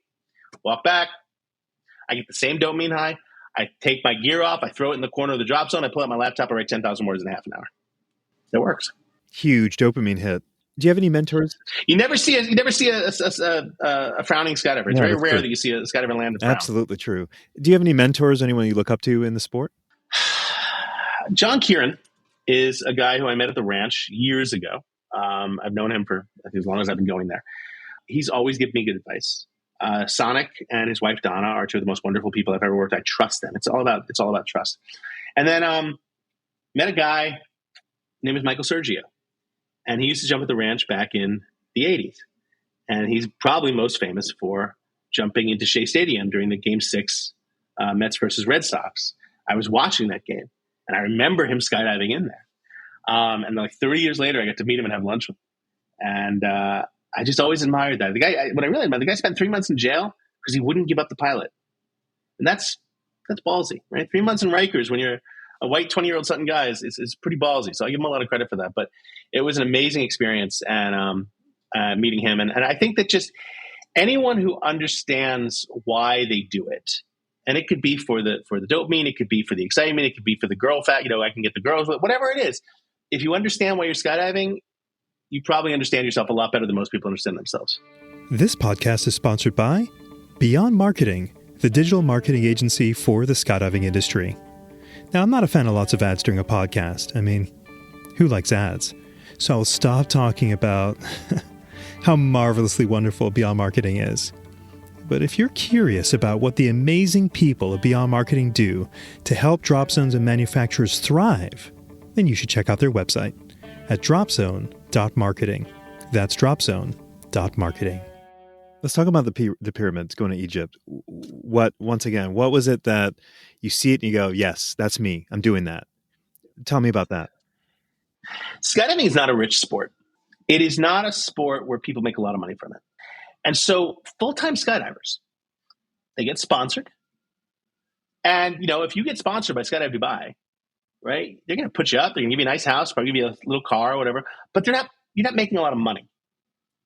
[SPEAKER 2] walk back. I get the same dopamine high. I take my gear off. I throw it in the corner of the drop zone. I pull out my laptop. I write 10,000 words in half an hour. It works.
[SPEAKER 1] Huge dopamine hit. Do you have any mentors?
[SPEAKER 2] You never see a frowning skydiver. It's very rare that you see a skydiver land a frown.
[SPEAKER 1] Absolutely true. Do you have any mentors, anyone you look up to in the sport?
[SPEAKER 2] John Kieran is a guy who I met at the ranch years ago. I've known him for as long as I've been going there. He's always given me good advice. Sonic and his wife Donna are 2 of the most wonderful people I've ever worked with. I trust them. It's all about trust. And then met a guy named is Michael Sergio. And he used to jump at the ranch back in the 80s. And he's probably most famous for jumping into Shea Stadium during the Game 6 Mets versus Red Sox. I was watching that game, and I remember him skydiving in there. And like 30 years later, I got to meet him and have lunch with him. And I just always admired that. The guy, what I really admired, the guy spent 3 months in jail because he wouldn't give up the pilot. And that's ballsy, right? 3 months in Rikers when you're a white 20-year-old Sutton guy is pretty ballsy. So I give him a lot of credit for that. But it was an amazing experience and meeting him. And I think that just anyone who understands why they do it, and it could be for the dopamine, it could be for the excitement, it could be for the girl fat, I can get the girls, whatever it is. If you understand why you're skydiving, you probably understand yourself a lot better than most people understand themselves.
[SPEAKER 1] This podcast is sponsored by Beyond Marketing, the digital marketing agency for the skydiving industry. Now, I'm not a fan of lots of ads during a podcast. I mean, who likes ads? So I'll stop talking about how marvelously wonderful Beyond Marketing is. But if you're curious about what the amazing people of Beyond Marketing do to help drop zones and manufacturers thrive, then you should check out their website at dropzone.marketing. That's dropzone.marketing. Let's talk about the pyramids going to Egypt. What was it that you see it and you go, yes, that's me. I'm doing that. Tell me about that.
[SPEAKER 2] Skydiving is not a rich sport. It is not a sport where people make a lot of money from it. And so full-time skydivers, they get sponsored. And, if you get sponsored by Skydive Dubai, right, they're going to put you up. They're going to give you a nice house, probably give you a little car or whatever. But you're not making a lot of money.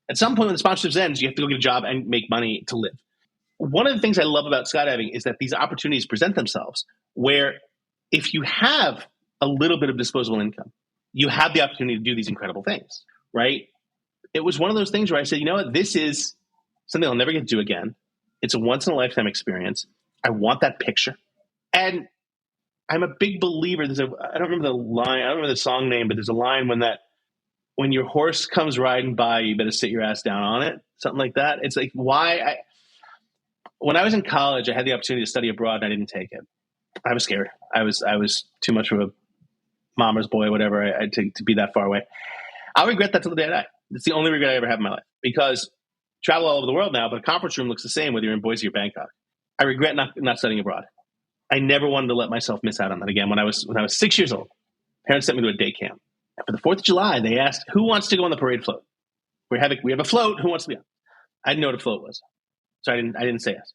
[SPEAKER 2] At some point when the sponsorship ends, you have to go get a job and make money to live. One of the things I love about skydiving is that these opportunities present themselves where if you have a little bit of disposable income, you have the opportunity to do these incredible things, right? It was one of those things where I said, this is something I'll never get to do again. It's a once-in-a-lifetime experience. I want that picture. And I'm a big believer. I don't remember the line. I don't remember the song name, but there's a line when your horse comes riding by, you better sit your ass down on it. Something like that. It's like when I was in college, I had the opportunity to study abroad and I didn't take it. I was scared. I was too much of a mama's boy, whatever, to be that far away. I'll regret that till the day I die. It's the only regret I ever have in my life because travel all over the world now, but a conference room looks the same whether you're in Boise or Bangkok. I regret not studying abroad. I never wanted to let myself miss out on that again. When I was 6 years old, parents sent me to a day camp. And for the 4th of July, they asked, who wants to go on the parade float? We have a float. Who wants to be on? I didn't know what a float was. So I didn't say yes.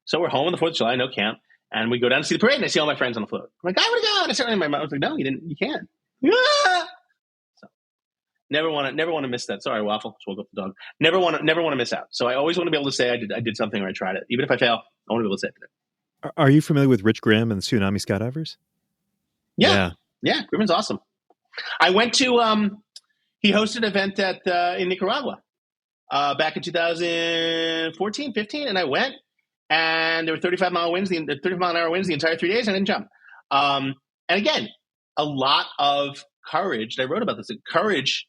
[SPEAKER 2] So we're home on the 4th of July, no camp. And we go down to see the parade and I see all my friends on the float. I'm like, I want to go. And I started in my mouth. I was like, no, you can't. Ah! So never want to miss that. Sorry, Waffle. Just woke up the dog. Never want to miss out. So I always want to be able to say I did something or I tried it. Even if I fail, I want to be able to say it.
[SPEAKER 1] Are you familiar with Rich Grimm and Tsunami Skydivers?
[SPEAKER 2] Yeah. Grimm's awesome. I went to, he hosted an event in Nicaragua back in 2014, 15, and I went, and there were 35-mile an hour winds the entire 3 days, and I didn't jump. And again, a lot of courage. I wrote about this. Courage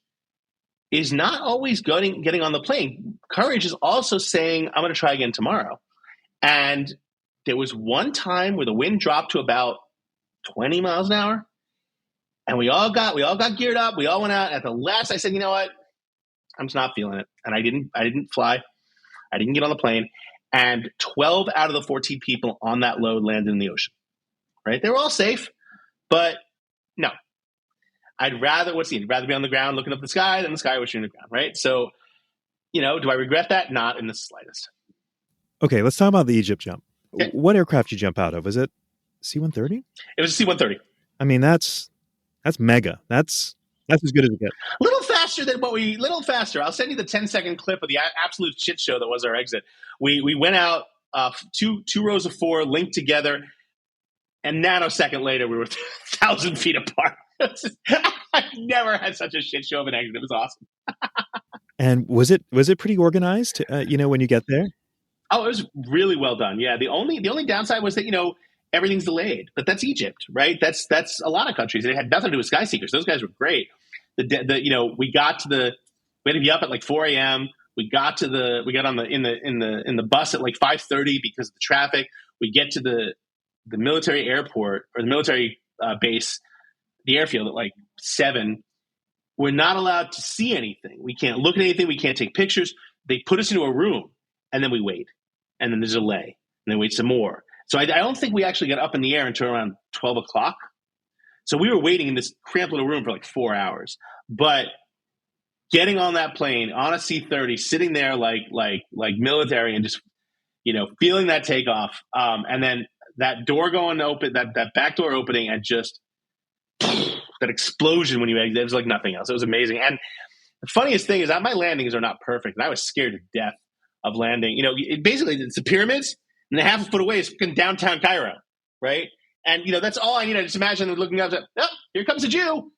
[SPEAKER 2] is not always getting on the plane. Courage is also saying, I'm going to try again tomorrow. And there was one time where the wind dropped to about 20 miles an hour. And we all got geared up. We all went out. At the last, I said, you know what? I'm just not feeling it. And I didn't fly. I didn't get on the plane. And 12 out of the 14 people on that load landed in the ocean. Right? They were all safe, but no. I'd rather be on the ground looking up the sky than the sky wishing the ground. Right? So, do I regret that? Not in the slightest.
[SPEAKER 1] Okay, let's talk about the Egypt jump.
[SPEAKER 2] Okay.
[SPEAKER 1] What aircraft did you jump out of? Was it C-130?
[SPEAKER 2] It was a C-130.
[SPEAKER 1] I mean, that's mega. That's as good as it gets.
[SPEAKER 2] Little faster. I'll send you the 10-second clip of the absolute shit show that was our exit. We went out two rows of 4 linked together, and nanosecond later we were 1,000 feet apart. I've never had such a shit show of an exit. It was awesome.
[SPEAKER 1] And was it pretty organized? When you get there.
[SPEAKER 2] Oh, it was really well done. Yeah. The only downside was that everything's delayed, but that's Egypt, right? That's a lot of countries. It had nothing to do with Sky Seekers. Those guys were great. We had to be up at like 4 a.m. We got on the bus at like 5:30 because of the traffic. We get to the military airport or the military base, the airfield at like 7. We're not allowed to see anything. We can't look at anything. We can't take pictures. They put us into a room and then we wait. And then there's a delay. And then wait some more. So I don't think we actually got up in the air until around 12 o'clock. So we were waiting in this cramped little room for like 4 hours. But getting on that plane on a C-30, sitting there like military, and just feeling that takeoff, and then that door going open, that back door opening, and just that explosion when you exit, it was like nothing else. It was amazing. And the funniest thing is that my landings are not perfect, and I was scared to death of landing. Basically it's the pyramids, and then half a foot away is fucking downtown Cairo, right? And that's all I need. I just imagine looking up, oh, here comes a Jew.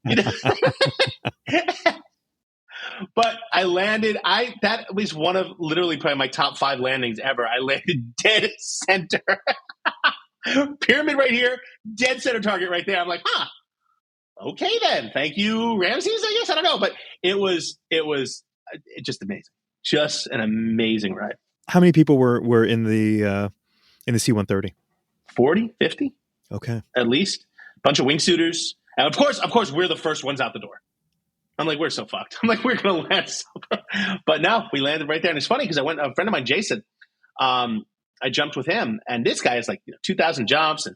[SPEAKER 2] But I landed. That was one of literally probably my top 5 landings ever. I landed dead center, pyramid right here, dead center target right there. I'm like, okay then. Thank you, Ramses. I guess I don't know, but it was just amazing. Just an amazing ride.
[SPEAKER 1] How many people were in the C-130?
[SPEAKER 2] 40, 50.
[SPEAKER 1] Okay.
[SPEAKER 2] At least. A bunch of wingsuiters. And of course, we're the first ones out the door. I'm like, we're so fucked. I'm like, we're going to land. But no, we landed right there. And it's funny because a friend of mine, Jason, I jumped with him. And this guy is like 2,000 jumps. And,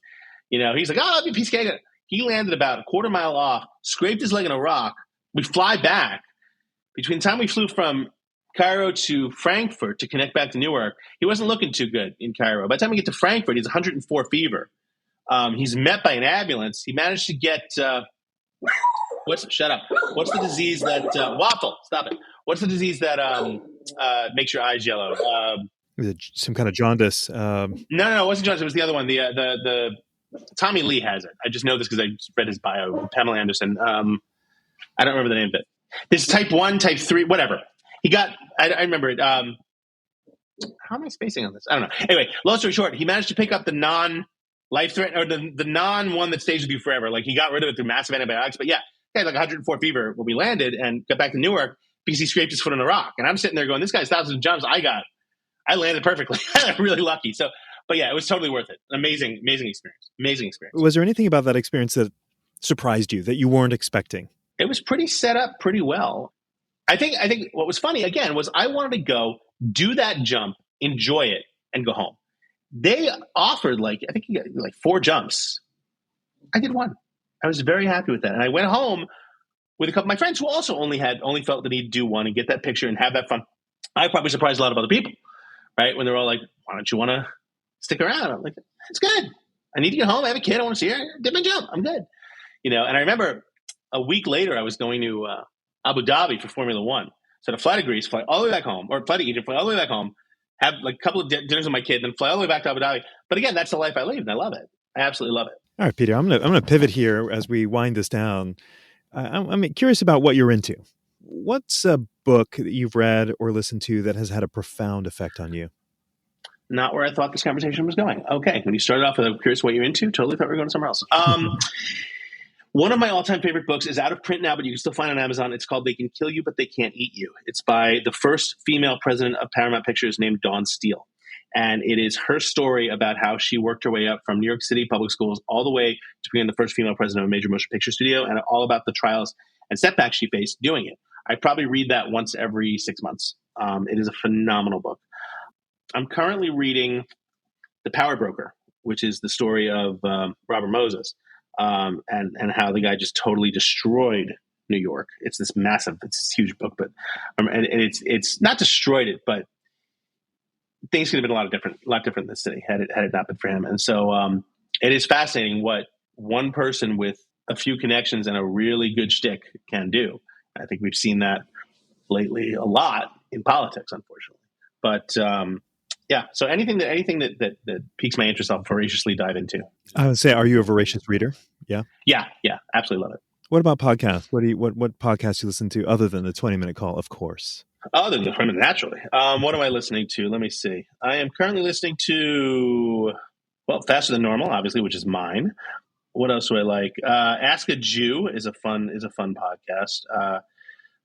[SPEAKER 2] he's like, I'll be a piece of cake. He landed about a quarter mile off, scraped his leg in a rock. We fly back. Between the time we flew from Cairo to Frankfurt to connect back to Newark, he wasn't looking too good in Cairo. By the time we get to Frankfurt, he's 104 fever. He's met by an ambulance. He managed to get shut up. What's the disease that waffle? Stop it. What's the disease that makes your eyes yellow?
[SPEAKER 1] Was it some kind of jaundice?
[SPEAKER 2] No, it wasn't jaundice. It was the other one. The Tommy Lee has it. I just know this because I read his bio. Pamela Anderson. I don't remember the name of it. There's type 1, type 3, whatever. He got. I remember it. How am I spacing on this? I don't know. Anyway, long story short, he managed to pick up the non-life threat or the non-one that stays with you forever. Like he got rid of it through massive antibiotics. But yeah, he had like 104 fever when we landed and got back to Newark because he scraped his foot on a rock. And I'm sitting there going, this guy's thousands of jumps. I landed perfectly. I'm really lucky. So, but yeah, it was totally worth it. Amazing experience. Amazing experience.
[SPEAKER 1] Was there anything about that experience that surprised you that you weren't expecting?
[SPEAKER 2] It was pretty set up pretty well. I think what was funny again was I wanted to go do that jump, enjoy it, and go home. They offered you got 4 jumps. I did 1. I was very happy with that. And I went home with a couple of my friends who also only felt the need to do 1 and get that picture and have that fun. I probably surprised a lot of other people, right? When they're all like, why don't you want to stick around? I'm like, it's good. I need to get home. I have a kid. I want to see her. Did my jump. I'm good. And I remember a week later, I was going to Abu Dhabi for Formula One. So to fly to Greece, fly all the way back home, or fly to Egypt, fly all the way back home, have like a couple of dinners with my kid, then fly all the way back to Abu Dhabi. But again, that's the life I live, and I love it. I absolutely love it.
[SPEAKER 1] All right, Peter, I'm gonna pivot here as we wind this down. I'm curious about what you're into. What's a book that you've read or listened to that has had a profound effect on you?
[SPEAKER 2] Not where I thought this conversation was going. Okay, when you started off with I'm curious what you're into, totally thought we were going somewhere else. One of my all-time favorite books is out of print now, but you can still find it on Amazon. It's called They Can Kill You, But They Can't Eat You. It's by the first female president of Paramount Pictures named Dawn Steele. And it is her story about how she worked her way up from New York City public schools all the way to being the first female president of a major motion picture studio, and all about the trials and setbacks she faced doing it. I probably read that once every 6 months. It is a phenomenal book. I'm currently reading The Power Broker, which is the story of Robert Moses. And how the guy just totally destroyed New York. It's this huge book, but and it's not destroyed it, but things could have been a lot different in this city had it not been for him. And so it is fascinating what one person with a few connections and a really good shtick can do. I think we've seen that lately a lot in politics, unfortunately. But yeah, so anything that piques my interest, I'll voraciously dive into.
[SPEAKER 1] I would say, are you a voracious reader? Yeah,
[SPEAKER 2] absolutely love it.
[SPEAKER 1] What about podcasts? What podcasts do you listen to other than the 20-minute call, of course?
[SPEAKER 2] Other than the 20 minutes, naturally. What am I listening to? Let me see. I am currently listening to Faster Than Normal, obviously, which is mine. What else do I like? Ask a Jew is a fun podcast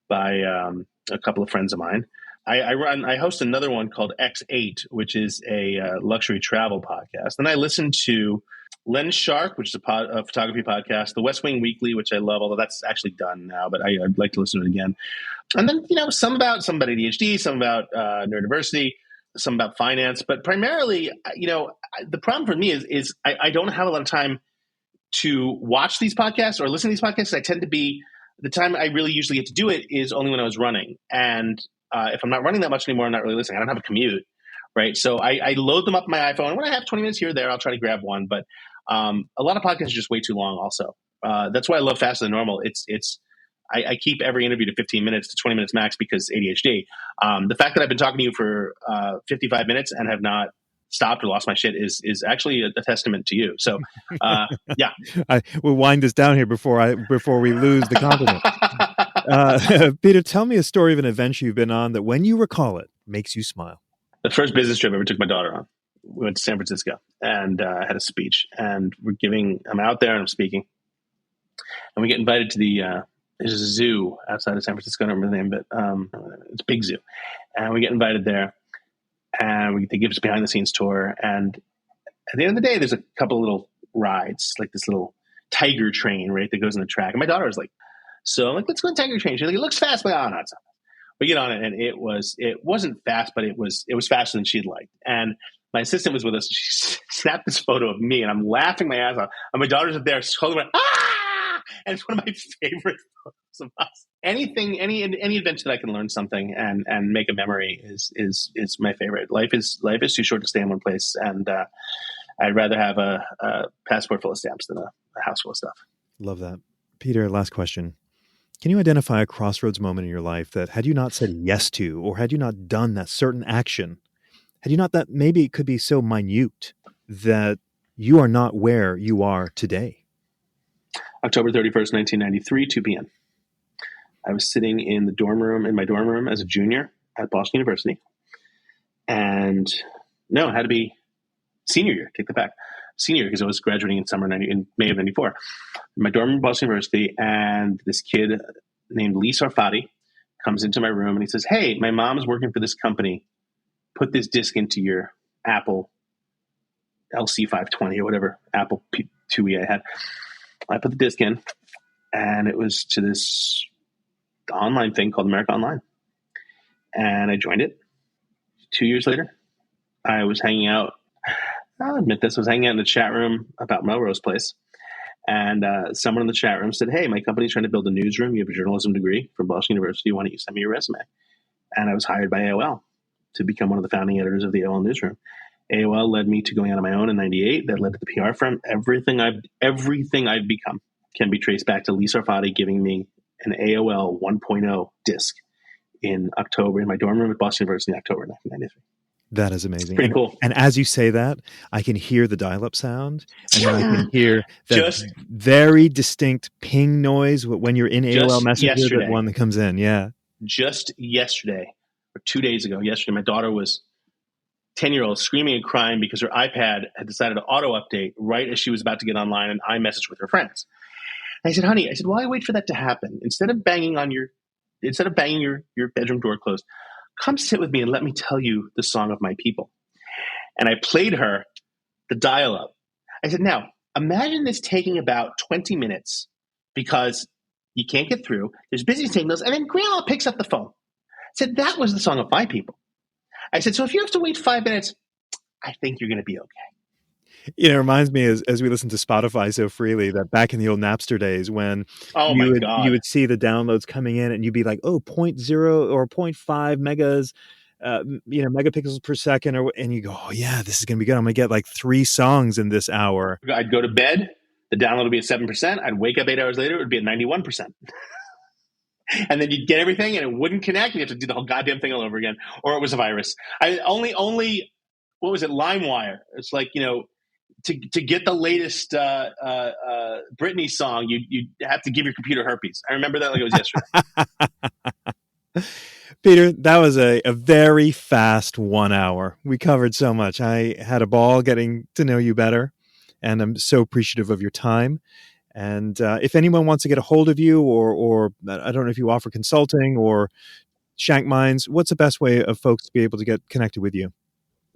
[SPEAKER 2] by a couple of friends of mine. I host another one called X8, which is a luxury travel podcast. And I listen to Lens Shark, which is a photography podcast, The West Wing Weekly, which I love, although that's actually done now, but I'd like to listen to it again. And then, some about ADHD, some about neurodiversity, some about finance, but primarily, the problem for me is I don't have a lot of time to watch these podcasts or listen to these podcasts. I tend to be, the time I really usually get to do it is only when I was running. And if I'm not running that much anymore, I'm not really listening. I don't have a commute, right? So I load them up on my iPhone. And when I have 20 minutes here or there, I'll try to grab one. But a lot of podcasts are just way too long also. That's why I love Faster Than Normal. I keep every interview to 15 minutes to 20 minutes max because ADHD. The fact that I've been talking to you for 55 minutes and have not stopped or lost my shit is actually a testament to you. So, yeah.
[SPEAKER 1] We'll wind this down here before we lose the compliment. Peter, tell me a story of an adventure you've been on that when you recall it, makes you smile.
[SPEAKER 2] The first business trip I ever took my daughter on. We went to San Francisco and had a speech. And I'm out there and I'm speaking. And we get invited to there's a zoo outside of San Francisco. I don't remember the name, but it's a big zoo. And we get invited there. And they give us a behind-the-scenes tour. And at the end of the day, there's a couple of little rides, like this little tiger train, right, that goes on the track. And my daughter was like, so I'm like, let's go on the tiger train. She's like, it looks fast. But no, it's not. We get on it, and it wasn't fast, but it was faster than she'd liked. And my assistant was with us. She snapped this photo of me, and I'm laughing my ass off. And my daughter's up there, holding my, ah! And it's one of my favorite photos of us. Any adventure that I can learn something and make a memory is my favorite. Life is too short to stay in one place, and I'd rather have a passport full of stamps than a house full of stuff.
[SPEAKER 1] Love that. Peter, last question. Can you identify a crossroads moment in your life that had you not said yes to, or had you not done that certain action, had you not that maybe it could be so minute that you are not where you are today?
[SPEAKER 2] October 31st, 1993, 2 p.m. I was sitting in my dorm room as a junior at Boston University. And no, it had to be senior year. Take that back. Senior year, because I was graduating in May of 94. My dorm room at Boston University, and this kid named Lee Sarfati comes into my room and he says, hey, my mom's working for this company. Put this disc into your Apple LC520 or whatever Apple P2E I had. I put the disc in, and it was to this online thing called America Online. And I joined it. 2 years later, I was hanging out. I'll admit this. I was hanging out in the chat room about Melrose Place. And someone in the chat room said, hey, my company's trying to build a newsroom. You have a journalism degree from Boston University. Why don't you send me your resume? And I was hired by AOL to become one of the founding editors of the AOL newsroom. AOL led me to going out on my own in 98. That led to the PR firm. Everything I've become can be traced back to Lee Sarfati giving me an AOL 1.0 disc in my dorm room at Boston University in October 1993.
[SPEAKER 1] That is amazing.
[SPEAKER 2] Pretty cool.
[SPEAKER 1] And as you say that, I can hear the dial-up sound, and then I can hear that very distinct ping noise when you're in AOL Messenger, that one that comes in. Yeah.
[SPEAKER 2] Just yesterday, or 2 days ago, my daughter was 10-year-old screaming and crying because her iPad had decided to auto-update right as she was about to get online and iMessage with her friends. And I said, honey, why wait for that to happen? Instead of banging your bedroom door closed, come sit with me and let me tell you the song of my people. And I played her the dial-up. I said, now, imagine this taking about 20 minutes because you can't get through. There's busy signals, and then grandma picks up the phone. I said, that was the song of my people. I said, so if you have to wait 5 minutes, I think you're going to be okay.
[SPEAKER 1] It reminds me as we listen to Spotify so freely that back in the old Napster days when you would see the downloads coming in and you'd be like, 0.0 or 0.5 megas, megapixels per second. And you go, oh yeah, this is going to be good. I'm going to get like 3 songs in this hour.
[SPEAKER 2] I'd go to bed. The download would be at 7%. I'd wake up 8 hours later. It would be at 91%. And then you'd get everything and it wouldn't connect. You have to do the whole goddamn thing all over again. Or it was a virus. What was it? LimeWire. It's like, to get the latest Britney song, you have to give your computer herpes. I remember that like it was yesterday.
[SPEAKER 1] Peter, that was a very fast 1 hour. We covered so much. I had a ball getting to know you better, and I'm so appreciative of your time. And if anyone wants to get a hold of you, or I don't know if you offer consulting or ShankMinds, what's the best way of folks to be able to get connected with you?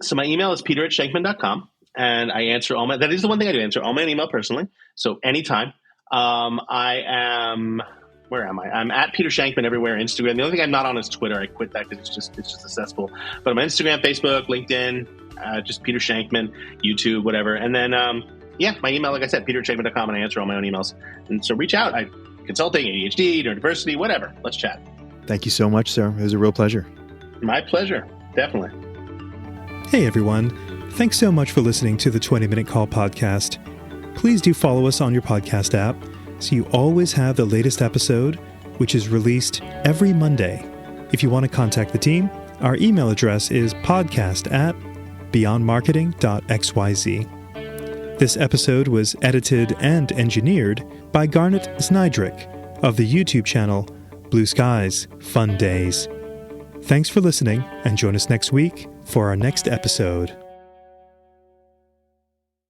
[SPEAKER 2] So my email is peter@shankman.com, and I answer that is the one thing I do, answer all my email personally. So anytime. I am where am I? I'm at Peter Shankman everywhere. Instagram. The only thing I'm not on is Twitter. I quit that because it's just accessible. But I'm on Instagram, Facebook, LinkedIn, just Peter Shankman, YouTube, whatever. And then my email, like I said, petershankman.com, and I answer all my own emails. And so reach out. I'm consulting, ADHD, neurodiversity, whatever. Let's chat.
[SPEAKER 1] Thank you so much, sir. It was a real pleasure.
[SPEAKER 2] My pleasure. Definitely.
[SPEAKER 1] Hey, everyone. Thanks so much for listening to the 20-Minute Call podcast. Please do follow us on your podcast app so you always have the latest episode, which is released every Monday. If you want to contact the team, our email address is podcast@beyondmarketing.xyz. This episode was edited and engineered by Garnet Znydrick of the YouTube channel Blue Skies, Fun Days. Thanks for listening, and join us next week for our next episode.